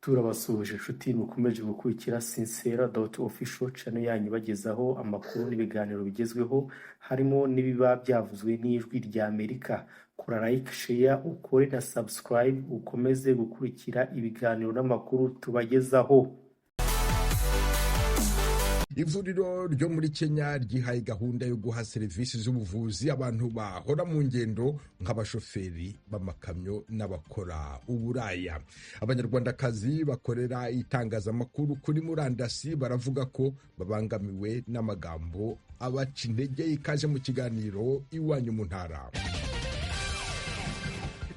turabasuhuje inshuti mukomeje gukurikira sincera.official channel yanyu bagezaho amakuru n'ibiganiro bigezweho harimo n'ibiba byavuzwe n'ijwi rya Amerika. Kora like, share, ukore na subscribe ukomeze gukurikira ibiganiro n'amakuru tubagezaho. Ivuriro ryo muri Kenya ryihaye gahunda yo guha serivisi z'ubuvuzi abantu bahora mu ngendo nk'abashoferi b'amakamyo n'abakora uburaya. Abanyarwandakazi bakorera itangazamakuru kuri murandasi baravuga ko babangamiwe n'amagambo abaca intege. Ikaze mu kiganiro Iwanyu mu Ntara.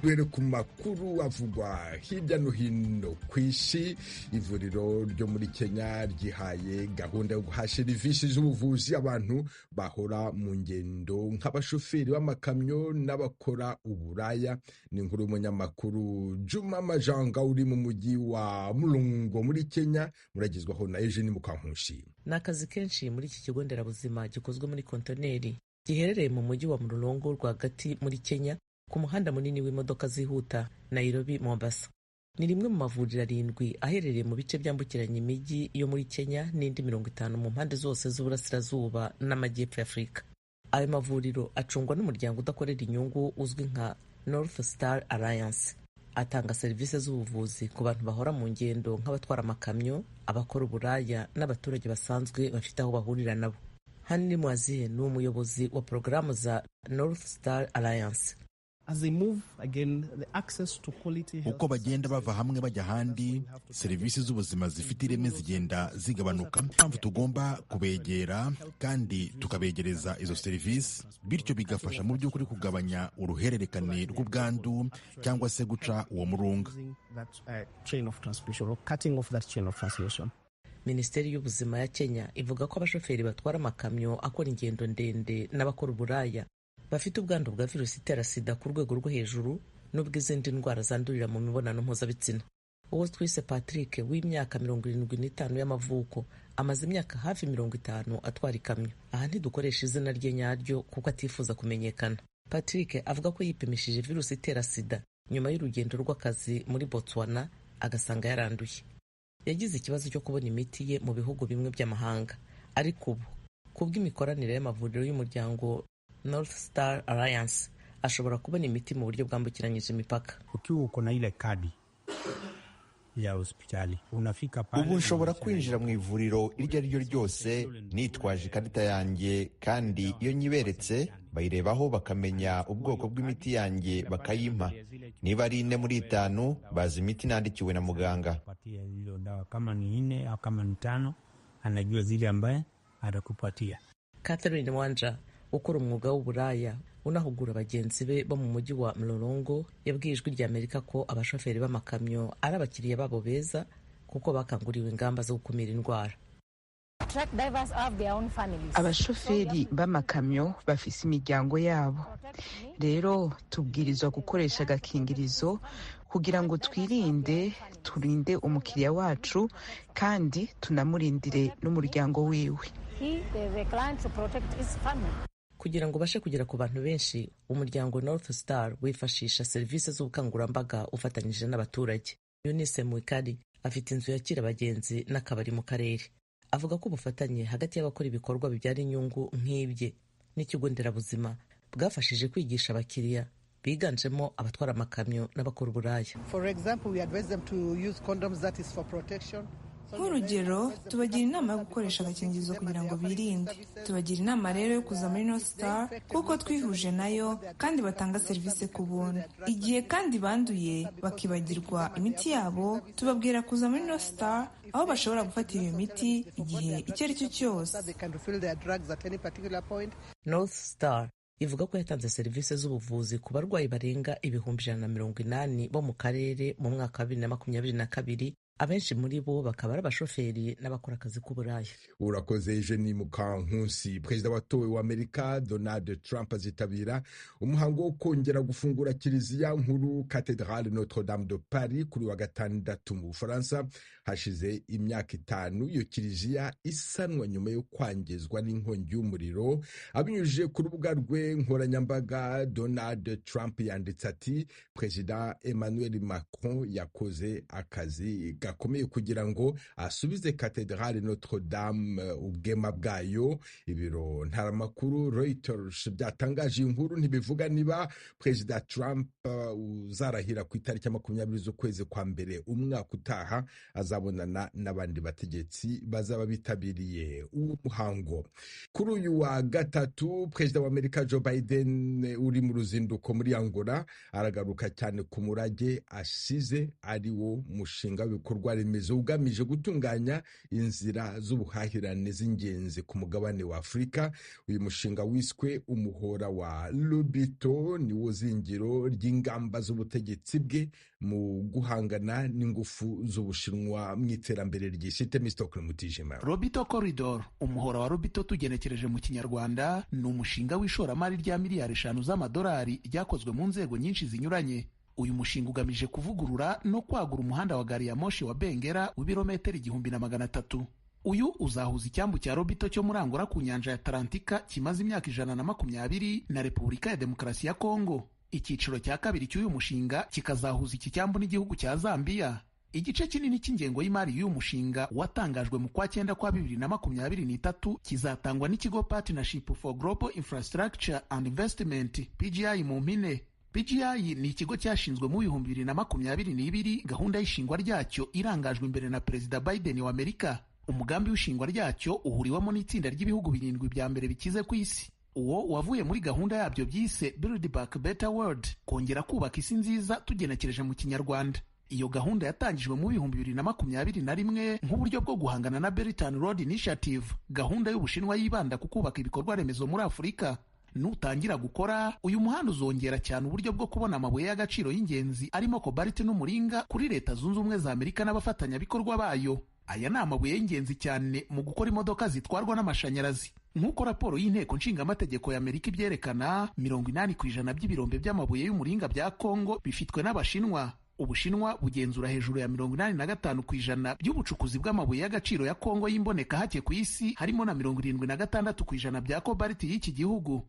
Duhere ku makuru avugwa hirya no hino ku isi. Ivuriro ryo muri Kenya ryihaye gahunda yo guha serivisi z'ubuvuzi abantu bahora mu ngendo nk'abashoferi b'amakamyo n'abakora uburaya. Ni inkuru y'umunyamakuru Juma Majanga uri mu mujyi wa Mulungu muri Kenya, muragezwaho na Eugene Mukankushi. Ni akazi kenshi muri iki kigo nderabuzima gikozwe muri kontineri giherereye mu mujyi wa Mulungu rwagati muri Kenya, ku muhanda munini w'imodoka zihuta Nairobi Mombasa. Ni rimwe mu mavuriro 7 aherereye mu bice byambukiranya imijyi yo muri Kenya n'indi 50 mu mpande zose z'uburasirazuba n'amajyepfo y'Afrika. Ayo mavuriro acungwa n'umuryango udakorera inyungu uzwi nka North Star Alliance. Atanga serivisi z'ubuvuzi ku bantu bahora mu ngendo nk'abatwara amakamyo, abakora uburaya n'abaturage basanzwe bafite aho bahurira nabo. Hani Mwazihe ni umuyobozi wa porogaramu za North Star Alliance. Uko bagenda bava hamwe bajya ahandi, serivisi z'ubuzima zifite ireme zigenda zigabanuka. Mpamvu tugomba kubegera kandi tukabegereza izo serivisi, bityo bigafasha mu by'ukuri kugabanya uruhererekane rw'ubwandu cyangwa se guca uwo murunga. Minisiteri y'Ubuzima ya Kenya ivuga ko abashoferi batwara amakamyo akora ingendo ndende n'abakora uburaya bafite ubwandu bwa virusi itera sida ku rwego rwo hejuru n'ubw'izindi ndwara zandurira mu mibonano mpuzabitsina. Uwo twise Patrick w'imyaka 75 y'amavuko amaze imyaka hafi 50 atwara ikamyo. Aha ntidukoresha izina rye nyaryo kuko atifuza kumenyekana. Patrick avuga ko yipimishije virusi itera sida nyuma y'urugendo rw'akazi muri Botswana agasanga yaranduye. Yagize ikibazo cyo kubona imiti ye mu bihugu bimwe by'amahanga, ariko ubu kubw'imikoranire y'amavuriro y'umuryango North Star Alliance ashobora kubona imiti mu buryo bwambukiranyije imipaka. Ukiwa uko na ile kadi ya hospitali unafika pale, ubu nshobora kwinjira mu ivuriro iryo ari ryo ryose nitwaje ikarita yanjye, kandi iyo nyiberetse bayirebaho bakamenya ubwoko bw'imiti yanjye bakayimpa. Niba ari 4 muri 5 bazi imiti nandikiwe na muganga. Kama ni 4 au kama ni 5 anajua zile ambaye atakupatia. Catherine Wanja ukora umwuga w'uburaya unahugura bagenzi be bo mu mujyi wa Mlolongo yabwiye ijwi rya Amerika ko abashoferi b'amakamyo ari abakiriya babo beza kuko bakanguriwe ingamba zo gukumira indwara. Abashoferi b'amakamyo bafise imiryango yabo, rero tubwirizwa gukoresha agakingirizo kugira ngo turinde umukiriya wacu kandi tunamurindire n'umuryango wiwe. Kugira ngo bashe kugera ku bantu benshi, umuryango North Star wifashisha serivisi z'ubukangurambaga ufatanyije n'abaturage. Eunice Mwikali afite inzu yakira abagenzi n'akabari mu karere. Avuga ko ubufatanye hagati y'abakora ibikorwa bibyara inyungu nk'ibye n'ikigo nderabuzima bwafashije kwigisha abakiriya biganjemo abatwara amakamyo n'abakora uburaya. Nk'urugero, tubagira inama yo gukoresha agakingirizo kugira ngo birinde. Tubagira inama rero yo kuza muri North Star kuko twihuje nayo kandi batanga serivisi ku buntu. Igihe kandi banduye bakibagirwa imiti yabo, tubabwira kuza muri North Star aho bashobora gufatira iyo miti igihe icyo ari cyo cyose. North Star ivuga ko yatanze serivisi z'ubuvuzi ku barwayi barenga 180 bo mu karere mu mwaka wa 2022. Abenshi muri bo bakaba ari abashoferi n'abakora akazi k'uburaya. Urakoze Eugene Mukankusi. Perezida watowe wa Amerika Donald Trump azitabira umuhango wo kongera gufungura kiliziya nkuru Cathedrale Notre Dame de Paris kuri wa 6 mu Bufaransa. Hashize imyaka 5 iyo kiliziya isanwa nyuma yo kwangizwa n'inkongi y'umuriro. Abinyujije ku rubuga rwe nkoranyambaga, Donald Trump yanditse ati Perezida Emmanuel Macron yakoze akazi gakomeye kugira ngo asubize katedrale Notre Dame ubwema bwayo. Ibiro ntaramakuru Reuters byatangaje inkuru ntibivuga niba Perezida Trump uzarahira ku itariki 20 z'ukwezi kwa mbere umwaka utaha azabonana n'abandi bategetsi bazaba bitabiriye uwo muhango. Kuri uyu wa gatatu Perezida wa Amerika Joe Biden uri mu ruzinduko muri Angola aragaruka cyane ku murage asize ari wo mushinga w'ibikorwa remezo ugamije gutunganya inzira z'ubuhahirane z'ingenzi ku mugabane wa Afurika. Uyu mushinga wiswe umuhora wa Lobito ni wo zingiro ry'ingamba z'ubutegetsi bwe mu guhangana n'ingufu z'Ubushinwa mu iterambere ry'isi. Temistokle Mutijima. Lobito Corridor, umuhora wa Lobito tugenekereje mu Kinyarwanda, ni umushinga w'ishoramari rya miliyari 5 z'amadolari ryakozwe mu nzego nyinshi zinyuranye. Uyu mushinga ugamije kuvugurura no kwagura umuhanda wa gari ya moshi wa Bengera w'ibirometero 1300. Uyu uzahuza icyambu cya Lobito cyo muri Angola ku nyanja ya Atlantika kimaze imyaka 120 na Repubulika ya Demokarasi ya Kongo. Icyiciro cya kabiri cy'uyu mushinga kikazahuza iki cyambu n'igihugu cya Zambia. Igice kinini cy'ingengo y'imari y'uyu mushinga watangajwe mu kwa 9 kwa 2023 kizatangwa n'ikigo Partnership for Global Infrastructure and Investment PGI mu mpine. PGI ni ikigo cyashinzwe mu 2022. Gahunda y'ishingwa ryacyo irangajwe imbere na Perezida Biden wa Amerika. Umugambi w'ishingwa ryacyo uhuriwemo n'itsinda ry'ibihugu 7 bya mbere bikize ku isi. Uwo wavuye muri gahunda yabyo byise Build Back Better World, kongera kubaka isi nziza tugenekereje mu Kinyarwanda. Iyo gahunda yatangijwe mu 2021 nk'uburyo bwo guhangana na Belt and Road Initiative, gahunda y'Ubushinwa yibanda ku kubaka ibikorwa remezo muri Afurika. Nutangira gukora, uyu muhanda uzongera cyane uburyo bwo kubona amabuye y'agaciro y'ingenzi arimo cobalt n'umuringa kuri Leta Zunze Ubumwe za Amerika n'abafatanyabikorwa bayo. Aya ni amabuye y'ingenzi cyane mu gukora imodoka zitwarwa n'amashanyarazi. Nk'uko raporo y'inteko nshingamategeko ya Amerika ibyerekana, 80% by'ibirombe by'amabuye y'umuringa bya Kongo bifitwe n'Abashinwa. Ubushinwa bugenzura hejuru ya 85% by'ubucukuzi bw'amabuye y'agaciro ya Kongo y'imboneka hake ku isi, harimo na 76% bya cobalt y'iki gihugu.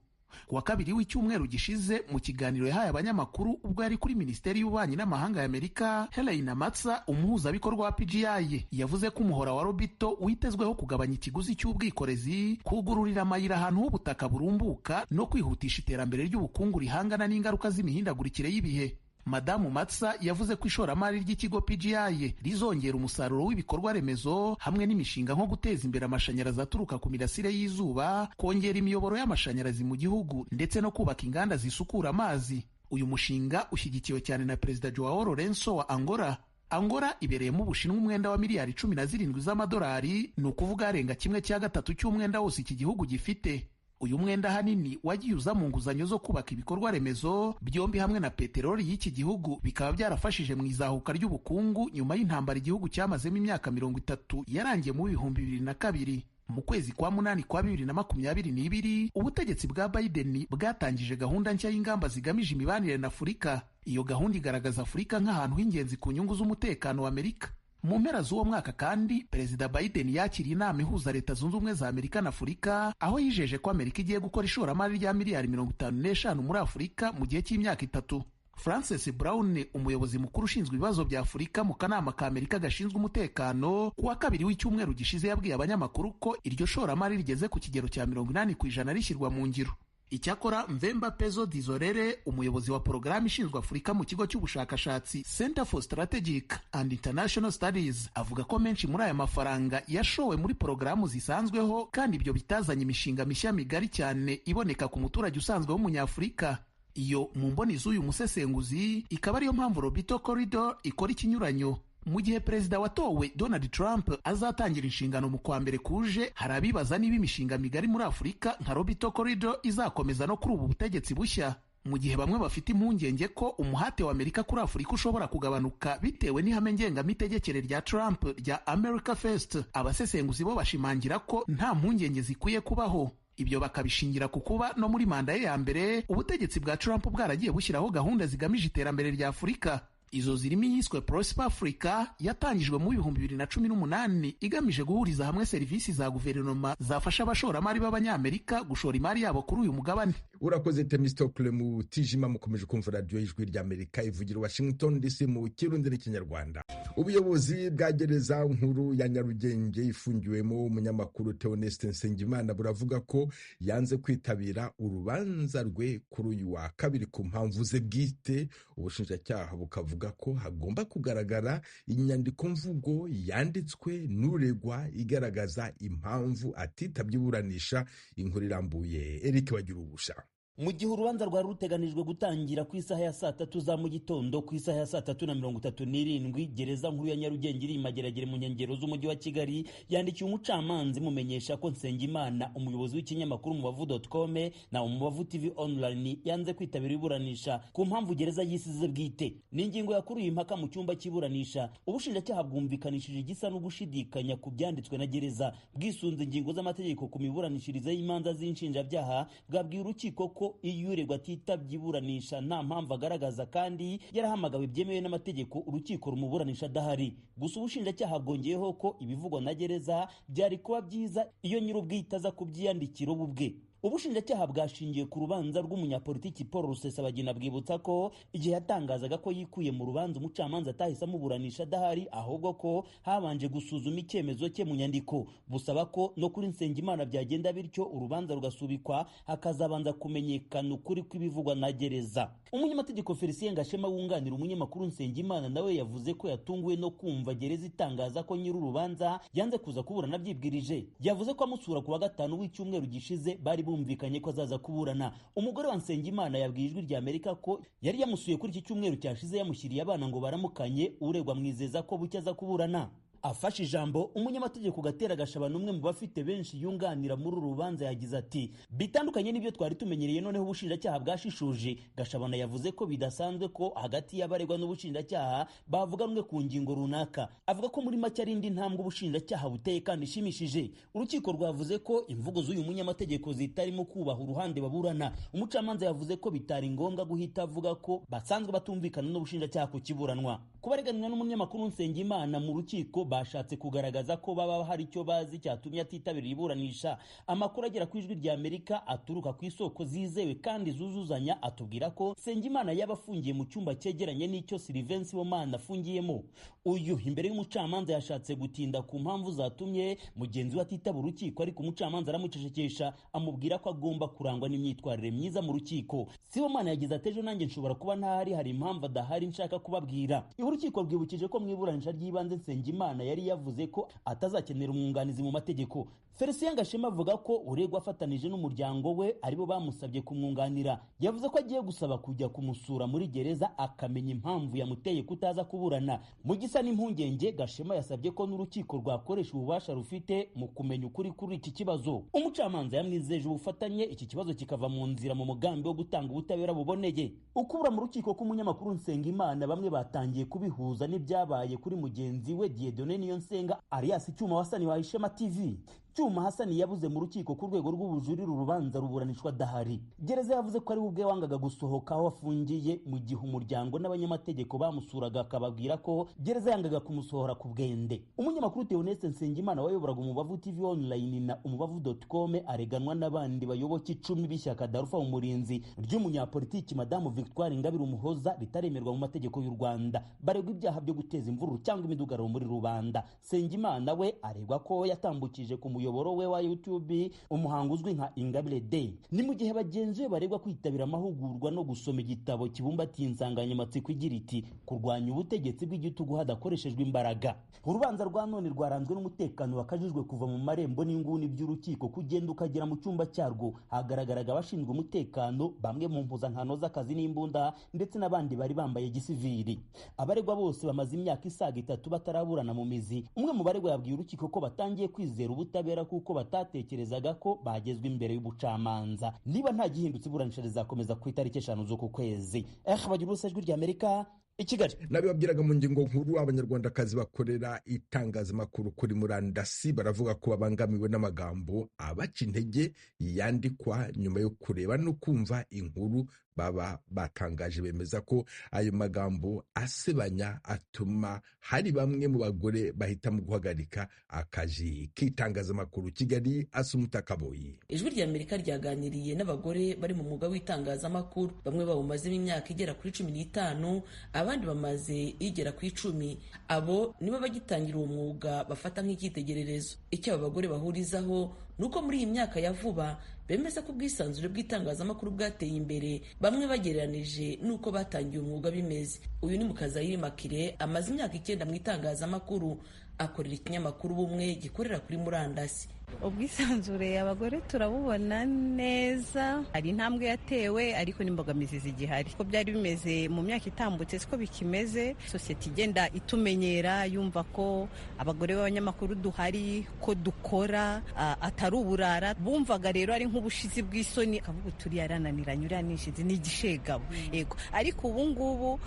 Kuwa kabiri w'icyumweru gishize, mu kiganiro yahaye abanyamakuru ubwo yari kuri Minisiteri y'Ububanyi n'Amahanga ya Amerika, Helena Matsa, umuhuzabikorwa wa PGI, yavuze ko umuhora wa Lobito witezweho kugabanya ikiguzi cy'ubwikorezi, kugururira amayira ahantu h'ubutaka burumbuka no kwihutisha iterambere ry'ubukungu rihangana n'ingaruka z'imihindagurikire y'ibihe. Madamu Matsa yavuze ko ishoramari ry'ikigo PGI rizongera umusaruro w'ibikorwa remezo hamwe n'imishinga nko guteza imbere amashanyarazi aturuka ku mirasire y'izuba, kongera imiyoboro y'amashanyarazi mu gihugu ndetse no kubaka inganda zisukura amazi. Uyu mushinga ushyigikiwe cyane na Perezida Joao Lourenço wa Angola. Angola ibereyemo Ubushinwa umwenda wa miliyari 17 z'amadolari, ni ukuvuga arenga 1/3 cy'umwenda wose iki gihugu gifite. Uyu mwenda hanini wagiye uza mu nguzanyo zo kubaka ibikorwa remezo, byombi hamwe na peteroli y'iki gihugu bikaba byarafashije mu izahuka ry'ubukungu nyuma y'intambara igihugu cyamazemo imyaka 30 yarangiye mu 2002. Mu kwezi kwa 8 kwa 2022 ubutegetsi bwa Biden bwatangije gahunda nshya y'ingamba zigamije imibanire na Afurika. Iyo gahunda igaragaza Afurika nk'ahantu h'ingenzi ku nyungu z'umutekano wa Amerika. Mu mpera z'uwo mwaka kandi Perezida Biden yakiriye inama ihuza Leta Zunze Ubumwe za Amerika na Afurika, aho yijeje ko Amerika igiye gukora ishoramari rya miliyari 55 muri Afurika mu gihe cy'imyaka 3. Francis Brown, umuyobozi mukuru ushinzwe ibibazo bya Afurika mu kanama ka Amerika gashinzwe umutekano, kuwa kabiri w'icyumweru gishize yabwiye abanyamakuru ko iryo shoramari rigeze ku kigero cya 80% rishyirwa mu ngiro. Icyakora Mvemba Pezo Dizorere, umuyobozi wa porogaramu ishinzwe Afurika mu kigo cy'ubushakashatsi Center for Strategic and International Studies, avuga ko menshi muri aya mafaranga yashowe muri porogaramu zisanzweho kandi ibyo bitazanye imishinga mishya migari cyane iboneka ku muturage usanzwe w'umunyafurika. Iyo mu mboni z'uyu musesenguzi ikaba ariyo mpamvu Lobito Corridor ikora ikinyuranyo. Mu gihe Perezida watowe Donald Trump azatangira inshingano mu kwa mbere kuje, hari abibaza niba imishinga migari muri Afurika nka Lobito Corridor izakomeza no kuri ubu butegetsi bushya. Mu gihe bamwe bafite impungenge ko umuhate wa Amerika kuri Afurika ushobora kugabanuka bitewe n'ihame ngengamitegekere rya Trump rya America First, abasesenguzi bo bashimangira ko nta mpungenge zikwiye kubaho. Ibyo bakabishingira ku kuba no muri manda ye ya mbere ubutegetsi bwa Trump bwaragiye bushyiraho gahunda zigamije iterambere rya Afurika. Izo zirimo iyiswe Prosper Africa yatangijwe mu 2018 igamije guhuriza hamwe serivisi za guverinoma zafasha abashoramari b'Abanyamerika gushora imari yabo kuri uyu mugabane. Urakoze Temistokle Mutijima. Mukomeje kumva radio y'Ijwi ry'Amerika ivugira Washington DC mu Kirundi n'Ikinyarwanda. ubuyobozi bwa gereza nkuru ya Nyarugenge ifungiwemo umunyamakuru Theoneste Nsengimana buravuga ko yanze kwitabira urubanza rwe kuri uyu wa kabiri ku mpamvu ze bwite. Ubushinjacyaha bukavuga ko hagomba kugaragara inyandiko mvugo yanditswe n'uregwa igaragaza impamvu atitabye iburanisha. Inkuru irambuye Eric Bagirubusha. Mu gihe urubanza rwari ruteganijwe gutangira ku isaha ya 3 za mu gitondo, ku isaha ya 3:37 gereza nkuru ya Nyarugenge iri Mageragere mu nkengero z'umujyi wa Kigali yandikiye umucamanza imumenyesha ko Nsengimana, umuyobozi w'ikinyamakuru Umubavu.com na Umubavu TV Online, yanze kwitabira iburanisha ku mpamvu gereza yisize bwite. Ni ingingo yakuruye impaka mu cyumba cy'iburanisha. Ubushinjacyaha bwumvikanishije igisa no gushidikanya ku byanditswe na gereza, bwisunze ingingo z'amategeko ku miburanishirize y'imanza z'inshinjabyaha, bwabwiye urukiko ko iyo uregwa atitabye iburanisha nta mpamvu agaragaza kandi yarahamagawe byemewe n'amategeko urukiko rumuburanisha adahari. Gusa ubushinjacyaha bwongeyeho ko ibivugwa na gereza byari kuba byiza iyo nyir'ubwite aza kubyiyandikira ubwe. Ubushinjacyaha bwashingiye ku rubanza rw'umunyapolitiki Paul Rusesabagina, bwibutsa ko igihe yatangazaga ko yikuye mu rubanza umucamanza atahise amuburanisha adahari, ahubwo ko habanje gusuzuma icyemezo cye mu nyandiko, busaba ko no kuri Nsengimana byagenda bityo urubanza rugasubikwa hakazabanza kumenyekana ukuri kw'ibivugwa na gereza. Umunyamategeko Felicien Gashema wunganira umunyamakuru Nsengimana nawe yavuze ko yatunguwe no kumva gereza itangaza ko nyir'urubanza yanze kuza kuburana byibwirije. Yavuze ko amusura ku wa 5 w'icyumweru gishize bari bumvikanye ko azaza kuburana. Umugore wa Nsengimana yabwiye Ijwi rya Amerika ko yari yamusuye kuri iki cyumweru cyashize yamushyiriye abana ngo baramukanye, uregwa mwizeza ko bucya aza kuburana. Afashe ijambo, umunyamategeko Gatera Gashabana, umwe mu bafite benshi yunganira muri uru rubanza, yagize ati bitandukanye n'ibyo twari tumenyereye, noneho ubushinjacyaha bwashishuje. Gashabana yavuze ko bidasanzwe ko hagati y'abaregwa n'ubushinjacyaha bavuganwe ku ngingo runaka. Avuga ko muri make ari indi ntambwe ubushinjacyaha buteye kandi ishimishije. Urukiko rwavuze ko imvugo z'uyu munyamategeko zitarimo kubaha uruhande baburana. Umucamanza yavuze ko bitari ngombwa guhita avuga ko basanzwe batumvikana n'ubushinjacyaha ku kiburanwa. Kubareganwa n'umunyamakuru Nsengimana mu rukiko bashatse kugaragaza ko baba hari icyo bazi cyatumye atitabira iburanisha. Amakuru agera ku Ijwi rya Amerika aturuka ku isoko zizewe kandi zuzuzanya atubwira ko Nsengimana yaba afungiye mu cyumba cyegeranye n'icyo Sylvain Sibomana afungiyemo. Uyu imbere y'umucamanza yashatse gutinda ku mpamvu zatumye mugenzi we atitaba urukiko, ariko umucamanza aramucecekesha amubwira ko agomba kurangwa n'imyitwarire myiza mu rukiko. Sibomana yagize ati ejo nanjye nshobora kuba ntahari, hari impamvu adahari nshaka kubabwira. Urukiko rwibukije ko mu iburanisha ry'ibanze Nsengimana yari yavuze ko atazakenera umwunganizi mu mategeko. Felicien Gashema avuga ko uregwa afatanije n'umuryango we aribo bamusabye kumwunganira. Yavuze ko agiye gusaba kujya kumusura muri gereza akamenya impamvu yamuteye kutaza kuburana. Mu gisa n'impungenge, Gashema yasabye ko n'urukiko rwakoresha ububasha rufite mu kumenya ukuri kuri iki kibazo. Umucamanza yamwizeje ubufatanye iki kibazo kikava mu nzira mu mugambi wo gutanga ubutabera buboneye. Ukubura mu rukiko k'umunyamakuru Nsengimana bamwe batangiye kubihuza n'ibyabaye kuri mugenzi we Dieudonné Niyonsenga alias Cyuma Hasani wa Ishema TV. Cyuma Hasani yabuze mu rukiko ku rwego rw'ubujurire urubanza ruburanishwa adahari. Gereza yavuze ko ari ubwe wangaga gusohoka aho afungiye, mu gihe umuryango n'abanyamategeko bamusuraga akababwira ko gereza yangaga kumusohora ku bwende. Umunyamakuru Theoneste Nsengimana wayoboraga Umubavu TV Online na Umubavu.com areganwa n'abandi bayoboke 10 b'ishyaka Darufa Umurinzi ry'umunyapolitiki Madamu Victoire Ingabire Umuhoza ritaremerwa mu mategeko y'u Rwanda, baregwa ibyaha byo guteza imvururu cyangwa imidugararo muri rubanda. Nsengimana we aregwa ko yatambukije ku umuyoboro we wa YouTube umuhango uzwi nka Ingabire Day. Ni mu gihe bagenzi be baregwa kwitabira amahugurwa no gusoma igitabo kibumbatiye insanganyamatsiko igira iti kurwanya ubutegetsi bw'igitugu hadakoreshejwe imbaraga. Urubanza rwa none rwaranzwe n'umutekano wakajijwe kuva mu marembo n'inguni by'urukiko kugenda ukagera mu cyumba cyarwo. Hagaragaraga abashinzwe umutekano, bamwe mu mpuzankano z'akazi n'imbunda, ndetse n'abandi bari bambaye gisivili. Abaregwa bose bamaze imyaka isaga 3 bataraburana mu mizi. Umwe mu baregwa yabwiye urukiko ko batangiye kwizera ubutabera kuko batatekerezaga ko bagezwe imbere y'ubucamanza. Niba nta gihindutse iburanisha rizakomeza ku itariki 5 z'uku kwezi. Bagirusa Ijwi rya Amerika i Kigali. Nabibabwiraga mu ngingo nkuru, abanyarwandakazi bakorera itangazamakuru kuri murandasi baravuga ko babangamiwe n'amagambo abaca intege yandikwa nyuma yo kureba no kumva inkuru baba batangaje bemeza ko ayo magambo asebanya atuma hari bamwe mu bagore bahitamo guhagarika akazi k'itangazamakuru. Kigali, Asumuta Kaboyi. Ijwi ry'Amerika ryaganiriye n'abagore bari mu mwuga w'itangazamakuru. Bamwe bawumazemo imyaka igera kuri 15, abandi bamaze igera ku 10. Abo nibo bagitangira uwo mwuga bafata nk'icyitegererezo. Icyo aba bagore bahurizaho nuko muri iyi myaka ya vuba bemeza ko ubwisanzure bw'itangazamakuru bwateye imbere, bamwe bagereranije nuko batangiye umwuga bimeze. Uyu ni Mukazayire Makire, amaze imyaka 9 mu itangazamakuru, akorera ikinyamakuru Ubumwe gikorera kuri murandasi. Ubwisanzure abagore turabubona neza, hari intambwe yatewe ariko n'imbogamizi zigihari. Ko byari bimeze mu myaka itambutse siko bikimeze. Sosiyete igenda itumenyera, yumva ko abagore b'abanyamakuru duhari, ko dukora atari uburara. Bumvaga rero ari nk'ubushizi bw'isoni, akavuga turi yarananiranye, uriya nishizi ni igishegabo. Yego, ariko ubu ngubu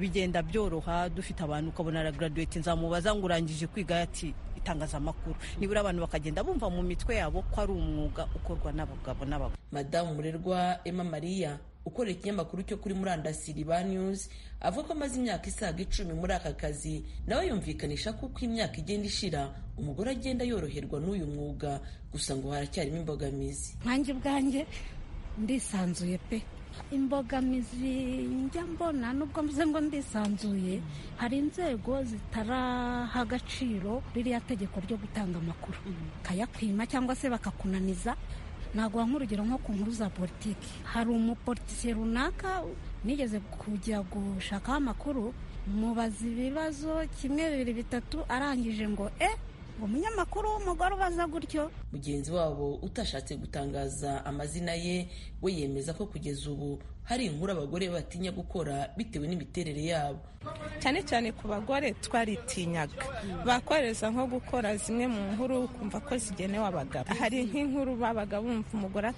bigenda byoroha. Dufite abantu ukabona aragraduate, nzamubaza ngo urangije kwiga ati itangazamakuru, nibura abantu bakagenda bumva mu mitwe yabo ko ari umwuga ukorwa n'abagabo n'abagore. Madamu Murerwa Emma Maria ukorera ikinyamakuru cyo kuri murandasi Liban News avuga ko amaze imyaka isaga 10 muri aka kazi, nawe yumvikanisha ko uko imyaka igenda ishira umugore agenda yoroherwa n'uyu mwuga, gusa ngo haracyarimo imbogamizi. Nkanjye ubwanjye ndisanzuye pe. Imbogamizi njya mbona nubwo mvuze ngo ndisanzuye, hari inzego zitaraha agaciro ririya tegeko ryo gutanga amakuru, kayakwima cyangwa se bakakunaniza. Naguha nk'urugero nko ku nkuru za politiki. Hari umupolitisiye runaka nigeze kujya gushakaho amakuru, mubaza ibibazo 1, 2, 3, arangije ngo umunyamakuru w'umugore ubaza gutyo. Mugenzi wabo utashatse gutangaza amazina ye, we yemeza ko kugeza ubu hari inkuru abagore batinya gukora bitewe n'imiterere yabo. Cyane cyane ku bagore twaritinyaga, bakoreza nko gukora zimwe mu nkuru kumva ko zigenewe abagabo. Hari nk'inkuru babaga bumva umugore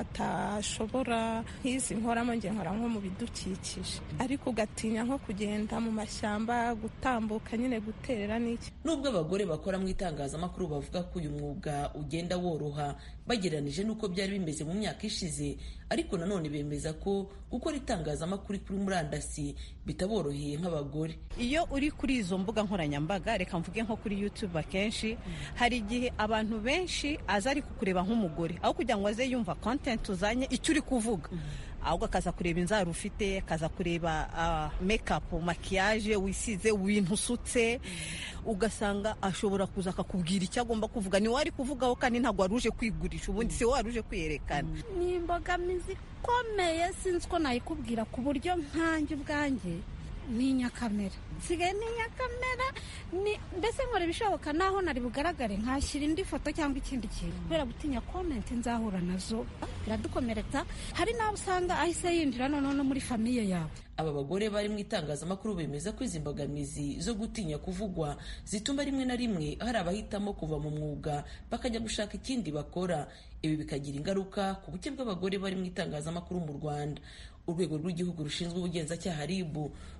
atashobora, nk'izi nkoramo nge nkora nko mu bidukikije, ariko ugatinya nko kugenda mu mashyamba, gutambuka nyine guterera n'iki. Nubwo abagore bakora mu itangazamakuru bavuga ko uyu mwuga ugenda woroha bagereranije n'uko byari bimeze mu myaka ishize, ariko nanone bemeza ko gukora itangazamakuru kuri murandasi bitaboroheye nk'abagore. Iyo uri kuri izo mbuga nkoranyambaga, reka mvuge nko kuri YouTube, akenshi hari igihe abantu benshi aza ari kukureba nk'umugore, aho kugira ngo aze yumva content uzanye icyo uri kuvuga, ahubwo akaza kureba inzara ufite, akaza kureba makeup, maquillage wisize, ibintu usutse, ugasanga ashobora kuza akakubwira icyo agomba kuvuga, ni wari kuvugaho kandi ntabwo waruje kwigurisha, ubundi si waruje kwiyerekana. Ni imbogamizi ikomeye, sinzi ko nayikubwira, ku buryo nkanjye ubwanjye ninya kamera, nsigaye ninya kamera, mbese nkora ibishoboka naho nari bugaragare nkashyira indi foto cyangwa ikindi kintu, kubera gutinya comment nzahura nazo biradukomeretsa. Hari n'abo usanga ahise yinjira noneho no muri famiye yawe. Aba bagore bari mu itangazamakuru bemeza ko izi mbogamizi zo gutinya kuvugwa zituma rimwe na rimwe hari abahitamo kuva mu mwuga bakajya gushaka ikindi bakora. Ibi bikagira ingaruka ku buke bw'abagore bari mu itangazamakuru mu Rwanda. Urwego rw'igihugu rushinzwe ubugenzacyaha RIB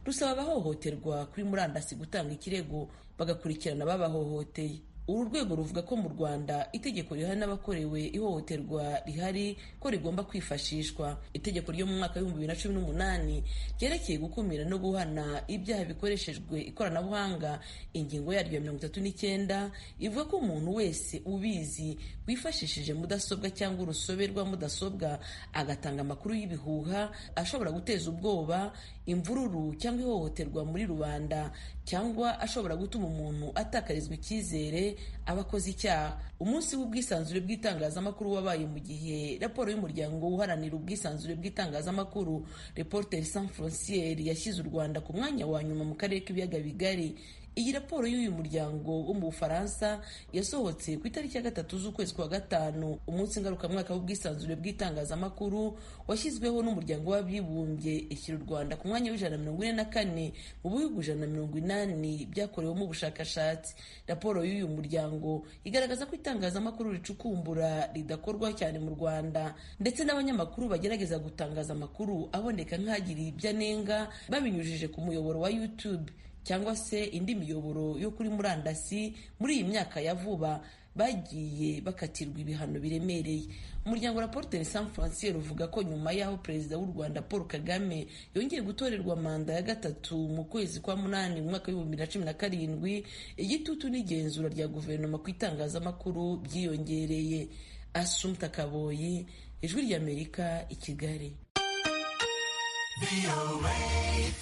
rusaba abahohoterwa kuri murandasi gutanga ikirego bagakurikirana ababahohoteye. Uru rwego ruvuga ko mu Rwanda itegeko rihana abakorewe ihohoterwa rihari ko rigomba kwifashishwa. Itegeko ryo mu mwaka wa 2018 ryerekeye gukumira no guhana ibyaha bikoreshejwe ikoranabuhanga, ingingo yaryo ya 39 ivuga ko umuntu wese ubizi wifashishije mudasobwa cyangwa urusobe rwa mudasobwa agatanga amakuru y'ibihuha ashobora guteza ubwoba, imvururu cyangwa ihohoterwa muri rubanda, cyangwa ashobora gutuma umuntu atakarizwa icyizere abakoze icyaha. Umunsi w'ubwisanzure bw'itangazamakuru wabaye mu gihe raporo y'umuryango uharanira ubwisanzure bw'itangazamakuru Reporters Sans Frontières yashyize u Rwanda ku mwanya wa nyuma mu karere k'ibiyaga bigari. Iyi raporo y'uyu muryango wo mu Bufaransa yasohotse ku itariki ya 3 z'ukwezi kwa gatanu, umunsi ngarukamwaka w'ubwisanzure bw'itangazamakuru washyizweho n'umuryango w'abibumbye, ishyira u Rwanda ku mwanya w'144 mu bihugu 180 byakorewemo ubushakashatsi. Raporo y'uyu muryango igaragaza ko itangazamakuru ricukumbura ridakorwa cyane mu Rwanda, ndetse n'abanyamakuru bagerageza gutangaza amakuru aboneka nk'agiriye ibyo anenga babinyujije ku muyoboro wa YouTube cyangwa se indi miyoboro yo kuri murandasi. Muri iyi myaka ya vuba bagiye bakatirwa ibihano biremereye. Umuryango Reporters Sans Frontières uvuga ko nyuma y'aho perezida w'u Rwanda Paul Kagame yongeye gutorerwa manda ya gatatu mu kwezi kwa munani mu mwaka wa 2017, igitutu n'igenzura rya guverinoma ku itangazamakuru byiyongereye. Assumpta Kaboyi, Ijwi ry'Amerika, i Kigali.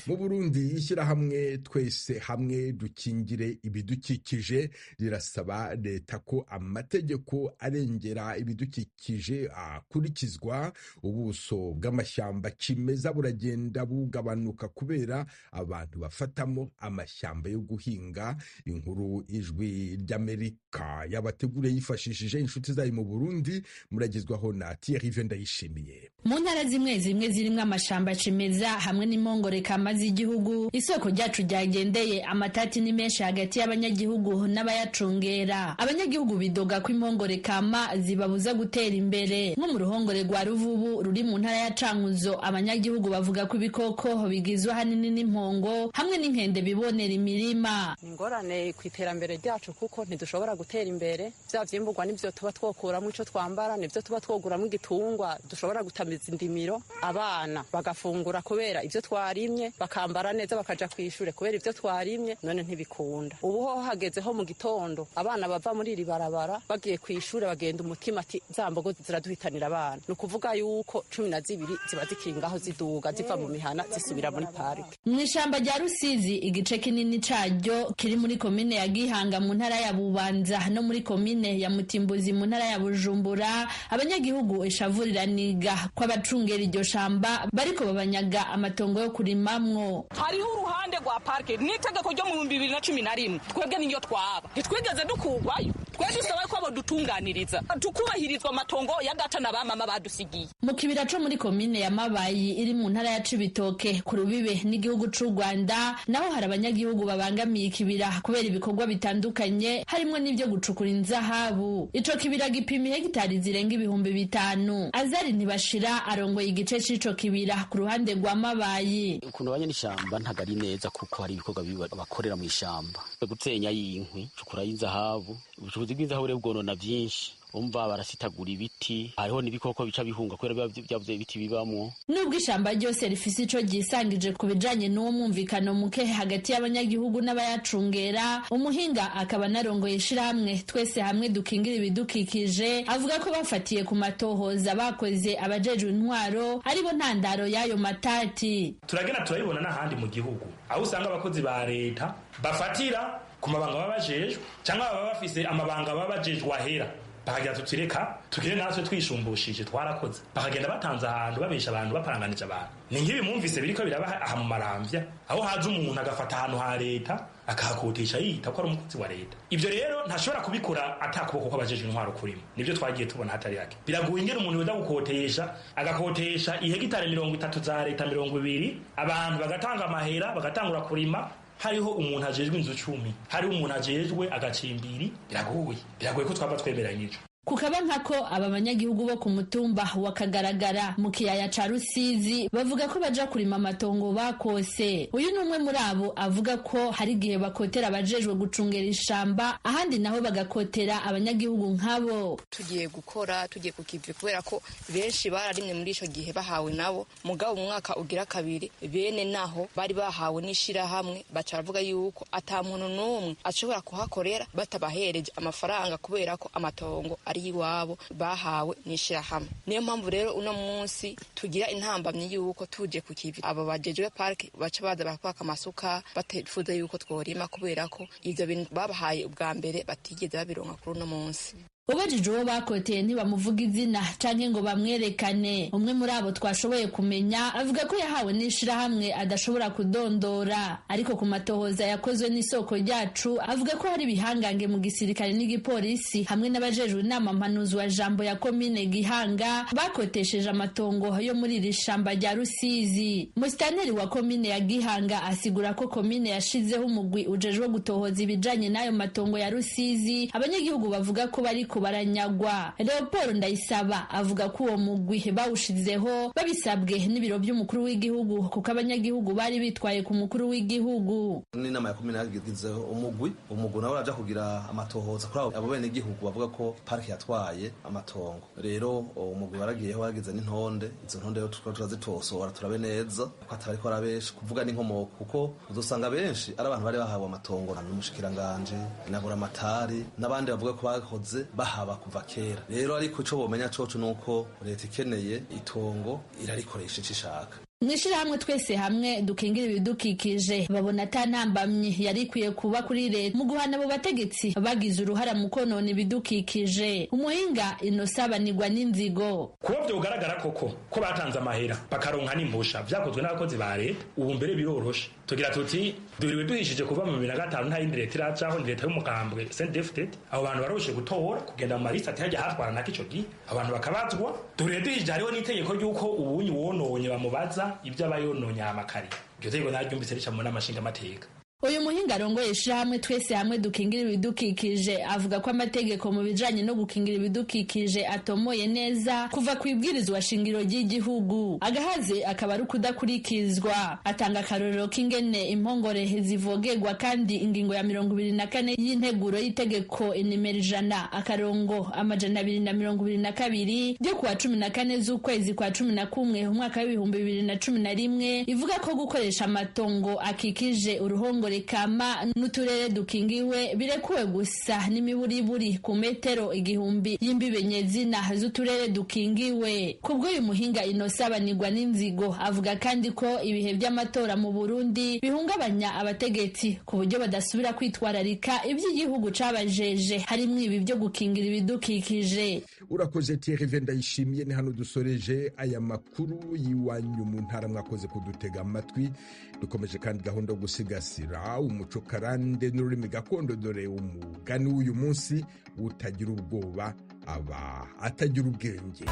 Mu Burundi, ishyirahamwe Twese Hamwe Dukingire Ibidukikije rirasaba leta ko amategeko arengera ibidukikije akurikizwa. Ubuso bw'amashyamba kimeza buragenda bugabanuka kubera abantu bafatamo amashyamba yo guhinga. Inkuru Ijwi ry'Amerika yabateguriye yifashishije inshuti zayo mu Burundi, muragezwaho na Thierry Vendayishimiye. Mu ntara zimwe zirimwo amashamba cimeza hamwe n'impongore kama z'igihugu, isoko ryacu ryagendeye amatati ni menshi hagati y'abanyagihugu n'abayacungera. Abanyagihugu bidoga ko impongore kama zibabuza gutera imbere. Nko mu ruhongore rwa Ruvubu ruri mu ntara ya Cankuzo, abanyagihugu bavuga ko ibikoko bigizwe hanini n'impongo hamwe n'inkende bibonera imirima. Ingorane ku iterambere ryacu kuko ntidushobora gutera imbere. Vya vyimburwa nivyo tuba twokuramo ico twambara, nivyo tuba twoguramo igitungwa dushobora gutamiza indimiro, abana bagafungura kubera ivyo twarimye, bakambara neza bakaja kwishure kubera ivyo twarimye. None ntibikunda. Ubu ho hagezeho mu gitondo abana bava muri iri barabara bagiye kwishure, bagenda umutima ati za mbogo ziraduhitanira abana. Nukuvuga yuko 12 ziba zikingaho ziduga ziva mu mihana zisubira muri parike. Mw'ishamba rya Rusizi, igice kinini caryo kiri muri komine ya Gihanga mu ntara ya Bubanza no muri komine ya Mutimbuzi mu ntara ya Bujumbura, abanyagihugu ishavuriraniga ko abacungera iryo shamba bariko babanyaga amatongo yo kurimamwo. Hariho uruhande rwa parike n'itegeko ryo mu 2011 twebwe niyo twaba ntitwigeze dukugwayo. Twese dusaba ko abo dutunganiriza tukubahirizwa amatongo ya data na bamama badusigiye. Mu kibira co muri komine ya Mabayi iri mu ntara ya Cibitoke ku rubibe n'igihugu c'u Rwanda, naho hari abanyagihugu babangamiye ikibira kubera ibikorwa bitandukanye harimo n'ivyo gucukura inzahabu. Ico kibira gipima hegitari zirenga 5,000. Azari Ntibashira arongoye igice c'ico kibira ku ruhande rwa Mabayi. Ukuntu abanye n'ishamba ntago ari neza kuko hari ibikorwa bakorera mu ishamba, gutsenya y'inkwi, cukura y'inzahabu. Ubucukuzi bw'inzahabu rero bwonona byinshi. Umva barasitagura ibiti, hariho n'ibikoko bica bihunga kubera byavuze ibiti bibamwo. Nubwo ishamba ryose rifise ico gisangije ku bijanye n'uwo mwumvikano muke hagati y'abanyagihugu n'abayacungera, umuhinga akaba narongoye ishirahamwe Twese Hamwe Dukingira Ibidukikije avuga ko bafatiye ku matohoza bakoze abajejwe intwaro aribo ntandaro y'ayo matati. Turagena turabibona n'ahandi mu gihugu aho usanga abakozi ba leta bafatira ku mabanga babajejwe cyangwa baba bafise amabanga babajejwe ahera, bakagira tutireka tugire natwe twishumbushije twarakoze, bakagenda batanze ahantu babesha abantu baparanganije abantu. Ni ngibi mwumvise biriko biraba aha mu Maramvya aho haza umuntu agafata ahantu ha leta akahakotisha yita ko ari umukozi wa leta. Ivyo rero ntashobora kubikora atakuboko kw'abajejwe intwaro kurimo. Nivyo twagiye tubona hatari yake. Biraguye ingene umuntu wenda gukotesha agakotesha ihegitari 30 za leta 20, abantu bagatanga amahera bagatangura kurima. Hariho umuntu ajejwe inzu 10, hariho umuntu ajejwe agacimbiri. Biragoye ko twaba twemeranyije. Kukaba nkako aba banyagihugu bo ku mutumba wa Kagaragara mu kiyaya ca Rusizi bavuga ko baja kurima amatongo bakose. Uyu numwe muri abo avuga ko hari gihe bakotera abajejwe gucungera ishamba, ahandi naho bagakotera abanyagihugu nkabo. Tugiye kukivi kubera ko benshi bararimye muri ico gihe bahawe nabo, mugabo mu mwaka ugira kabiri bene naho bari bahawe n'ishira hamwe baca bavuga yuko ata muntu numwe ashobora kuhakorera batabahereje amafaranga kubera ko amatongo ari iwabo bahawe n'ishira hamwe. Niyo mpamvu rero uno munsi tugira intambamye yuko tuje ku kivi abo bajejwe park baca baza bakwaka amasuka batefuza yuko tworima kubera ko ivyo bintu babahaye ubwa mbere batigeze babironka kuri uno munsi. Ubajije uwo bakoteye ntibamuvuga izina canke ngo bamwerekane. Umwe muri abo twashoboye kumenya avuga ko yahawe n'ishirahamwe adashobora kudondora, ariko ku matohoza yakozwe n'isoko ryacu avuga ko hari bihangange mu gisirikare n'igipolisi hamwe n'abajejwe inama mpanuzwa jambo ya komine Gihanga bakotesheje amatongo yo muri iri shamba rya Rusizi. Musitanteri wa komine ya Gihanga asigura ko komine yashizeho umugwi ujejwe gutohoza ibijanye n'ayo matongo ya Rusizi. Abanyagihugu bavuga ko bariko bariko baranyagwa. Leopold Ndayisaba avuga ko uwo mugwi bawushizeho babisabwe n'ibiro by'umukuru w'igihugu kuko abanyagihugu bari bitwaye ku mukuru w'igihugu. N'inama ya komine yagizeho umugwi nawe araja kugira amatohoza kuri abo bene igihugu bavuga ko parike yatwaye amatongo. Rero umugwi waragiyeho wagize n'intonde, izo ntonde turazitosora turabe neza ko atariko arabeshi kuvuga n'inkomoko, kuko uzosanga benshi ari abantu bari bahawe amatongo n'umushikiranganje nabura amatari n'abandi bavuga ko bakoze bahaba kuva kera. Rero ariko ico bomenya coco nuko leta ikeneye itongo irarikoresha ico ishaka. Mwishirahamwe twese hamwe dukingira ibidukikije babona atantambamye yari ikwiye kuba kuri leta mu guhana abo bategetsi bagize uruhara mu konona ibidukikije. Umuhinga Inosabanirwa n'inzigo kuba byogaragara koko ko batanze amahera bakaronka n'impusha vyakozwe n'abakozi ba leta, ubu mbere biroroshe tugira tuti duriwe duhishije kuva mu 2005 nta yindi leta iracaho ni leta y'umukambwe CNDD-FDD. Abo bantu baroshe gutora kugenda mu marisa ati hajya hatwara nako ico gihe abantu bakabazwa. Duriwe duhishije hariho n'itegeko ry'uko ubunyi wononye bamubaza ibyo abayononye amakari. Iryo tegeko naryumvise rica mu n'amashinga amateka. Uyu muhinga arongoye ishirahamwe twese hamwe dukingira ibidukikije avuga ko amategeko mu bijanye no gukingira ibidukikije atomoye neza kuva ku ibwirizwa shingiro ry'igihugu, agahaze akaba ari ukudakurikizwa. Atanga akarorero k'ingene impongore zivogerwa kandi ingingo ya 24 y'integuro y'itegeko inimero 100/222 ryo kuwa 14 z'ukwezi kwa 11 umwaka w'ibihumbi 2011 ivuga ko gukoresha amatongo akikije uruhongo kama n'uturere dukingiwe birekuwe gusa n'imiburiburi ku metero 1000 y'imbibe nyezina z'uturere dukingiwe. Kubwo uyu muhinga Inosabanirwa n'inzigo avuga kandi ko ibihe by'amatora mu Burundi bihungabanya abategetsi ku buryo badasubira kwitwararika iby'igihugu cabajeje harimo ibi byo gukingira ibidukikije. Urakoze Thierry Vendayishimiye. Ni hano dusoreje aya makuru yiwanyu mu ntara, mwakoze kudutega amatwi. Dukomeje kandi gahunda yo gusigasira umuco karande n'ururimi gakondo, dore umugani w'uyu munsi utagira ubwoba aba atagira ubwenge.